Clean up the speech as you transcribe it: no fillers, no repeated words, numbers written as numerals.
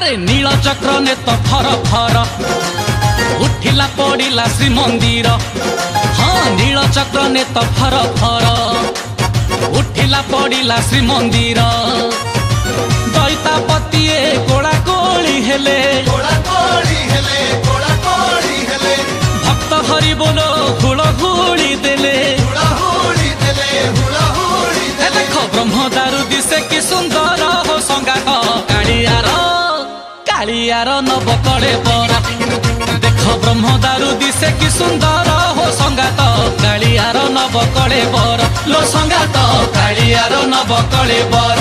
अरे नील चक्र ने तो फर फर उठिला पड़िला श्रीमंदिर। हाँ नील चक्र ने तो फर फर उठिला पड़िला श्रीमंदिर। दैतापति गोड़ा गोली हेले भक्त हरि बोलो हुड़हुड़ी देले। देखो ब्रह्म दारू दिसे कि सुंदर हो संगात कालियार नव कड़े बर। देखो ब्रह्म दारू दिसे कि सुंदर हो संगात कालियार नव कड़े बर। लो संगात कालियार नव कड़े बर।